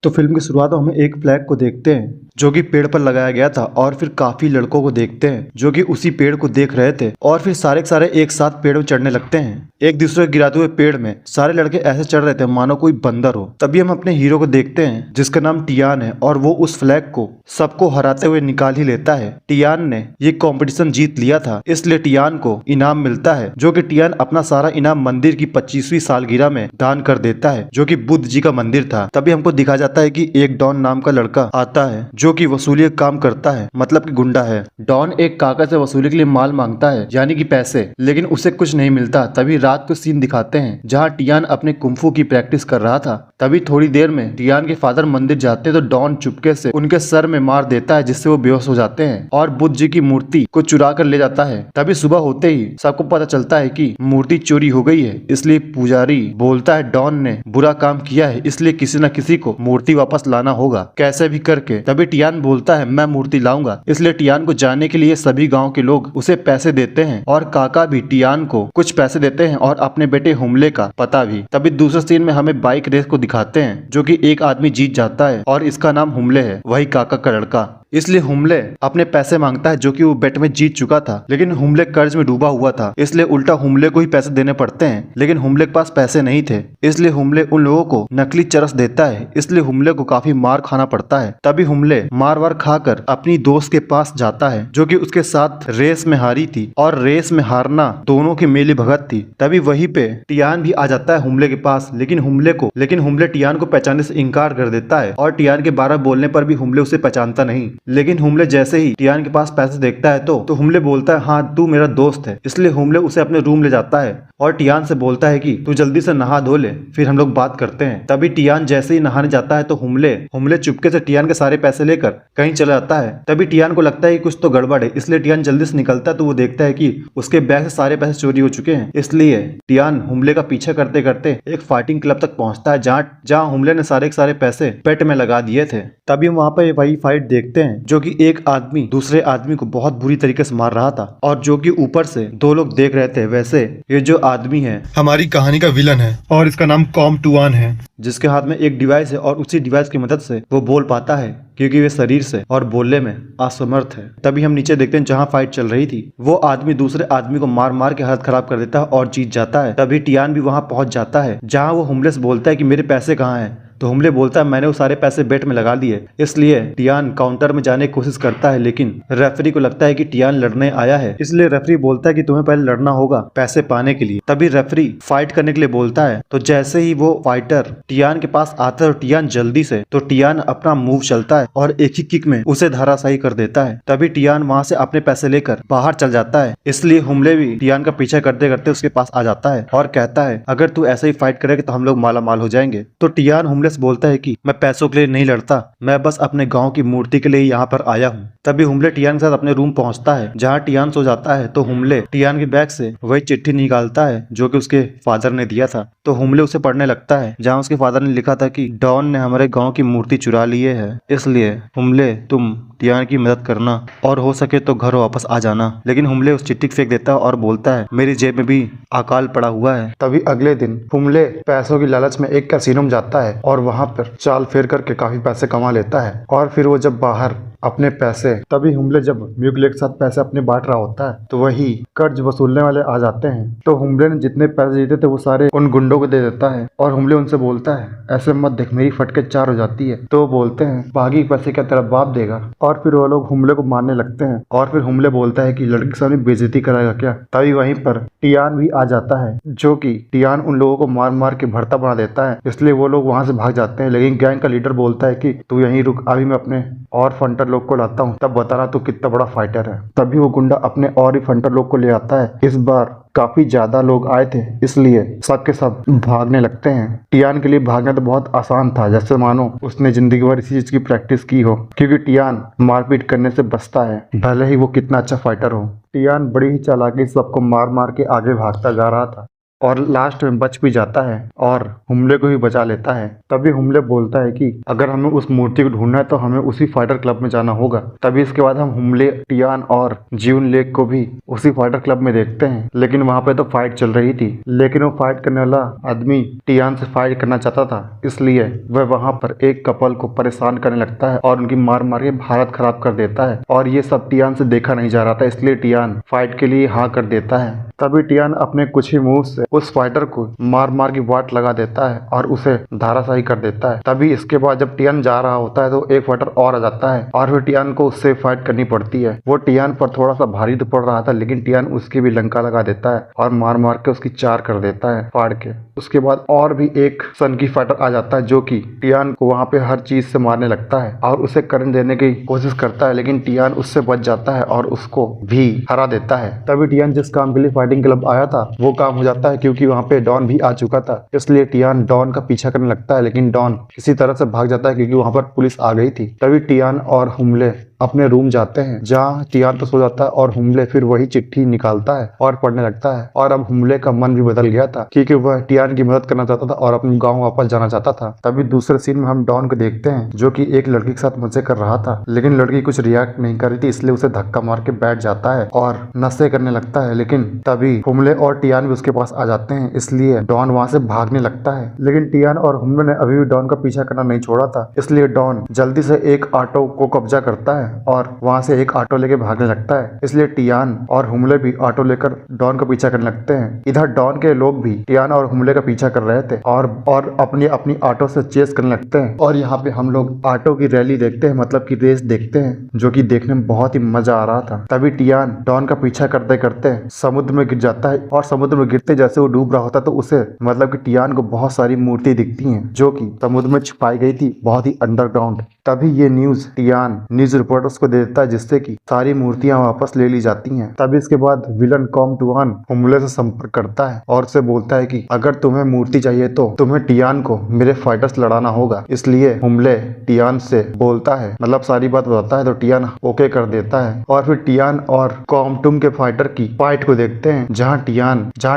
तो फिल्म की शुरुआत में हमें एक फ्लैग को देखते हैं जो कि पेड़ पर लगाया गया था और फिर काफी लड़कों को देखते हैं जो कि उसी पेड़ को देख रहे थे और फिर सारे के सारे एक साथ पेड़ में चढ़ने लगते हैं। एक दूसरे को गिराते हुए पेड़ में सारे लड़के ऐसे चढ़ रहे थे मानो कोई बंदर हो। तभी हम अपने हीरो को देखते हैं जिसका नाम टियान है और वो उस फ्लैग को सबको हराते हुए निकाल ही लेता है। टियान ने ये कंपटीशन जीत लिया था इसलिए टियान को इनाम मिलता है जो कि टियान अपना सारा इनाम मंदिर की 25वीं सालगिरह में दान कर देता है जो कि बुद्ध जी का मंदिर था। तभी हमको दिखाया जाता है कि एक डॉन नाम का लड़का आता है जो कि वसूली का काम करता है, मतलब कि गुंडा है। डॉन एक काका से वसूली के लिए माल मांगता है यानी कि पैसे, लेकिन उसे कुछ नहीं मिलता। तभी रात को सीन दिखाते हैं जहाँ टियान अपने कुंफू की प्रैक्टिस कर रहा था। तभी थोड़ी देर में टियान के फादर मंदिर जाते हैं तो डॉन चुपके से उनके सर में मार देता है जिससे वो बेहोश हो जाते हैं और बुद्ध जी की मूर्ति को चुरा कर ले जाता है। तभी सुबह होते ही सबको पता चलता है कि मूर्ति चोरी हो गई है, इसलिए पुजारी बोलता है डॉन ने बुरा काम किया है इसलिए किसी न किसी को मूर्ति वापस लाना होगा कैसे भी करके। तभी टियान बोलता है मैं मूर्ति लाऊंगा, इसलिए टियान को जाने के लिए सभी गांव के लोग उसे पैसे देते हैं और काका भी टियान को कुछ पैसे देते हैं और अपने बेटे हुमले का पता भी। तभी दूसरे सीन में हमें बाइक रेस को दिखाते हैं जो कि एक आदमी जीत जाता है और इसका नाम हुमले है, वही काका का लड़का। इसलिए हुमले अपने पैसे मांगता है जो कि वो बेट में जीत चुका था, लेकिन हुमले कर्ज में डूबा हुआ था इसलिए उल्टा हुमले को ही पैसे देने पड़ते हैं। लेकिन हुमले के पास पैसे नहीं थे इसलिए हुमले उन लोगों को नकली चरस देता है, इसलिए हुमले को काफी मार खाना पड़ता है। तभी हुमले मार वार खाकर अपनी दोस्त के पास जाता है जो कि उसके साथ रेस में हारी थी और रेस में हारना दोनों की मेली भगत थी। तभी वहीं पे टियान भी आ जाता है हुमले के पास, लेकिन हुमले टियान को पहचानने से इनकार कर देता है और टियान के 12 बोलने पर भी हुमले उसे पहचानता नहीं। लेकिन हुमले जैसे ही टियान के पास पैसे देखता है तो हुमले बोलता है हाँ तू मेरा दोस्त है, इसलिए हुमले उसे अपने रूम ले जाता है और टियान से बोलता है कि तू जल्दी से नहा धो ले फिर हम लोग बात करते हैं। तभी टियान जैसे ही नहाने जाता है तो हुमले चुपके से टियान के सारे पैसे लेकर कहीं चला जाता है। तभी टियान को लगता है कि कुछ तो गड़बड़ है, इसलिए टियान जल्दी से निकलता है तो वो देखता है कि उसके बैग से सारे पैसे चोरी हो चुके हैं। इसलिए टियान हुमले का पीछा करते करते एक फाइटिंग क्लब तक पहुंचता है जहाँ हुमले ने सारे के सारे पैसे पेट में लगा दिए थे। तभी हम वहाँ पे वही फाइट देखते हैं जो कि एक आदमी दूसरे आदमी को बहुत बुरी तरीके से मार रहा था और जो कि ऊपर से दो लोग देख रहे थे। वैसे ये जो आदमी है हमारी कहानी का विलन है और इसका नाम कॉम टुआन है, जिसके हाथ में एक डिवाइस है और उसी डिवाइस की मदद से वो बोल पाता है क्योंकि वे शरीर से और बोलने में असमर्थ है। तभी हम नीचे देखते हैं जहाँ फाइट चल रही थी वो आदमी दूसरे आदमी को मार मार के हालत खराब कर देता है और जीत जाता है। तभी टियान भी वहाँ पहुंच जाता है जहाँ वो हुमले से बोलता है कि मेरे पैसे कहाँ हैं, तो हुमले बोलता है मैंने वो सारे पैसे बेट में लगा दिए। इसलिए टियान काउंटर में जाने की कोशिश करता है लेकिन रेफरी को लगता है कि टियान लड़ने आया है, इसलिए रेफरी बोलता है कि तुम्हें पहले लड़ना होगा पैसे पाने के लिए। तभी रेफरी फाइट करने के लिए बोलता है तो जैसे ही वो फाइटर टियान के पास आता है तो टियान जल्दी से टियान अपना मूव चलता है और एक ही किक में उसे धराशायी कर देता है। तभी टियान वहां से अपने पैसे लेकर बाहर चल जाता है, इसलिए हुमले भी टियान का पीछा करते करते उसके पास आ जाता है और कहता है अगर तू ऐसे ही फाइट करेगा तो हम लोग माला माल हो जाएंगे। तो टियान हुमले से बोलता है कि मैं पैसों के लिए नहीं लड़ता, मैं बस अपने गांव की मूर्ति के लिए यहाँ पर आया हूँ। तभी हुमले टियान के साथ अपने रूम पहुंचता है जहाँ टियान सो जाता है तो हुमले टियान के बैग से वही चिट्ठी निकालता है जो कि उसके फादर ने दिया था। तो हुमले उसे पढ़ने लगता है जहाँ उसके फादर ने लिखा था कि डॉन ने हमारे गांव की मूर्ति चुरा लिए है, इसलिए हुमले तुम टियान की मदद करना और हो सके तो घर वापस आ जाना। लेकिन हुमले उस चिट्ठी फेंक देता है और बोलता है मेरी जेब में भी अकाल पड़ा हुआ है। तभी अगले दिन हुमले पैसों की लालच में एक कैसीनो में जाता है और वहां पर चाल फेर करके काफी पैसे कमा लेता है और फिर वो जब बाहर अपने पैसे तभी हुमले जब म्यूगले के साथ पैसे अपने बांट रहा होता है तो वही कर्ज वसूलने वाले आ जाते हैं। तो हुमले ने जितने पैसे जीते थे वो सारे उन गुंडों को दे देता है और हुमले उनसे बोलता है ऐसे मत देख मेरी फटके 4 हो जाती है। तो वो बोलते हैं बाकी पैसे क्या तेरा बाप देगा, और फिर वो लोग हुमले को मारने लगते हैं और फिर हुमले बोलता है कि लड़की के सामने बेइज्जती कराएगा क्या। तभी वहीं पर टियान भी आ जाता है जो कि टियान उन लोगों को मार मार के भरता बना देता है, इसलिए वो लोग वहां से भाग जाते हैं। लेकिन गैंग का लीडर बोलता है कि तू यहीं रुक, अभी मैं अपने और फंटर लोग को लाता हूँ तब बताना तू कितना बड़ा फाइटर है। तभी वो गुंडा अपने और ही फंटर लोग को ले आता है। इस बार काफी ज्यादा लोग आए थे इसलिए सबके सब भागने लगते हैं। टियान के लिए भागना तो बहुत आसान था, जैसे मानो उसने जिंदगी भर इसी चीज की प्रैक्टिस की हो, क्योंकि टियान मारपीट करने से बचता है भले ही वो कितना अच्छा फाइटर हो। टियान बड़ी ही चालाकी से सबको मार मार के आगे भागता जा रहा था। और लास्ट में बच भी जाता है और हुम्ले को भी बचा लेता है। तभी हुम्ले बोलता है कि अगर हमें उस मूर्ति को ढूंढना है तो हमें उसी फाइटर क्लब में जाना होगा। तभी इसके बाद हम हुम्ले, टियान और जियून लेक को भी उसी फाइटर क्लब में देखते हैं। लेकिन वहां पे तो फाइट चल रही थी, लेकिन वो फाइट करने वाला आदमी टियान से फाइट करना चाहता था, इसलिए वह वहां पर एक कपल को परेशान करने लगता है और उनकी मार मार के हालत खराब कर देता है। और ये सब टियान से देखा नहीं जा रहा था, इसलिए टियान फाइट के लिए हाँ कर देता है। तभी टियान अपने कुछ ही मूव से उस फाइटर को मार मार की वाट लगा देता है और उसे धाराशायी कर देता है। तभी इसके बाद जब टियान जा रहा होता है तो एक फाइटर और आ जाता है और फिर टियान को उससे फाइट करनी पड़ती है। वो टियान पर थोड़ा सा भारी तो पड़ रहा था, लेकिन टियान उसकी भी लंका लगा देता है और मार मार के उसकी चार कर देता है फाड़ के। उसके बाद और भी एक सन की फाइटर आ जाता है जो कि टियान को वहां पे हर चीज से मारने लगता है और उसे करंट देने की कोशिश करता है, लेकिन टियान उससे बच जाता है और उसको भी हरा देता है। तभी टियान जिस काम के लिए फाइटिंग क्लब आया था वो काम हो जाता है, क्योंकि वहां पे डॉन भी आ चुका था। इसलिए टियान डॉन का पीछा करने लगता है, लेकिन डॉन किसी तरह से भाग जाता है क्योंकि वहां पर पुलिस आ गई थी। तभी टियान और हुम्ले अपने रूम जाते हैं, जहाँ टियान तो सो जाता है और हुम्ले फिर वही चिट्ठी निकालता है और पढ़ने लगता है। और अब हुम्ले का मन भी बदल गया था क्योंकि वह टियान की मदद करना चाहता था और अपने गांव वापस जाना चाहता था। तभी दूसरे सीन में हम डॉन को देखते हैं जो कि एक लड़की के साथ मजे कर रहा था, लेकिन लड़की कुछ रिएक्ट नहीं कर रही थी, इसलिए उसे धक्का मार के बैठ जाता है और नशे करने लगता है। लेकिन तभी हुम्ले और टियान भी उसके पास आ जाते हैं, इसलिए डॉन वहां से भागने लगता है। लेकिन टियान और हुम्ले ने अभी भी डॉन का पीछा करना नहीं छोड़ा था, इसलिए डॉन जल्दी से एक ऑटो को कब्जा करता है और वहां से एक ऑटो लेके भागने लगता है। इसलिए टियान और हुम्ले भी ऑटो लेकर डॉन का पीछा करने लगते हैं। इधर डॉन के लोग भी टियान और हुम्ले का पीछा कर रहे थे और अपनी अपनी ऑटो से चेस करने लगते हैं। और यहाँ पे हम लोग ऑटो की रैली देखते हैं, मतलब की रेस देखते हैं, जो कि देखने में बहुत ही मजा आ रहा था। तभी टियान डॉन का पीछा करते करते समुद्र में गिर जाता है और समुद्र में गिरते जैसे वो डूब रहा होता तो उसे मतलब कि टियान को बहुत सारी मूर्ति दिखती हैं जो कि समुद्र में छुपाई गई थी, बहुत ही अंडरग्राउंड। तभी ये न्यूज टियान न्यूज रिपोर्टर्स को दे देता है, जिससे कि सारी मूर्तियां वापस ले ली जाती हैं। तभी इसके बाद विलन कॉम टुआन हुम्ले से संपर्क करता है और उसे बोलता है कि अगर तुम्हें मूर्ति चाहिए तो तुम्हें टियान को मेरे फाइटर्स लड़ाना होगा। इसलिए हुम्ले टियान से बोलता है, मतलब सारी बात बताता है, तो टियान ओके कर देता है। और फिर टियान और कॉमटुम के फाइटर की फाइट को देखते हैं, जहाँ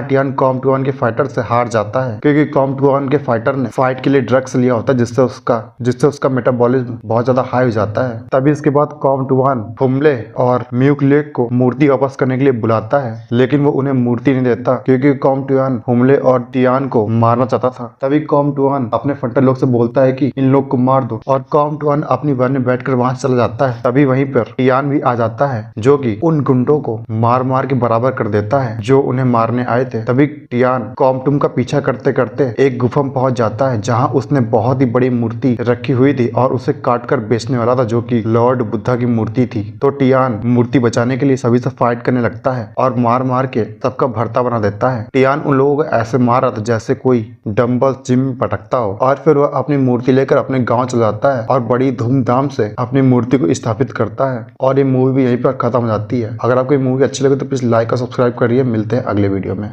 टियान कॉमटुआन के फाइटर से हार जाता है, क्योंकि कॉमटुआन के फाइटर ने फाइट के लिए ड्रग्स लिया होता है, जिससे उसका मेटाबॉलिज्म बहुत ज्यादा हाई हो जाता है। तभी इसके बाद कॉमटुआन हुम्ले और म्यूक लेक को मूर्ति वापस करने के लिए बुलाता है, लेकिन वो उन्हें मूर्ति नहीं देता क्योंकि कॉमटुआन हुम्ले और टियान को मारना चाहता था। तभी कॉमटुआन अपने फट्टे लोग से बोलता है कि इन लोग को मार दो और कॉमटुआन अपनी वन में बैठकर वहां चला जाता है। तभी वहीं पर टियान भी आ जाता है जो कि उन गुंडों को मार मार के बराबर कर देता है जो उन्हें मारने आए थे। तभी टियान कॉमटुम का पीछा करते करते एक गुफा में पहुंच जाता है, जहाँ उसने बहुत ही बड़ी मूर्ति रखी हुई थी और उसे काट कर बेचने वाला था, जो कि लॉर्ड बुद्धा की मूर्ति थी। तो टियान मूर्ति बचाने के लिए सभी से फाइट करने लगता है और मार मार के सबका भरता बना देता है। टियान उन लोगों को ऐसे मार रहा था जैसे कोई डंबल जिम में पटकता हो। और फिर वह अपनी मूर्ति लेकर अपने गांव चला जाता है और बड़ी धूमधाम से अपनी मूर्ति को स्थापित करता है। और ये मूवी भी यहीं पर खत्म हो जाती है। अगर आपको ये मूवी अच्छी लगे तो प्लीज लाइक और सब्सक्राइब करिए। मिलते हैं अगले वीडियो में।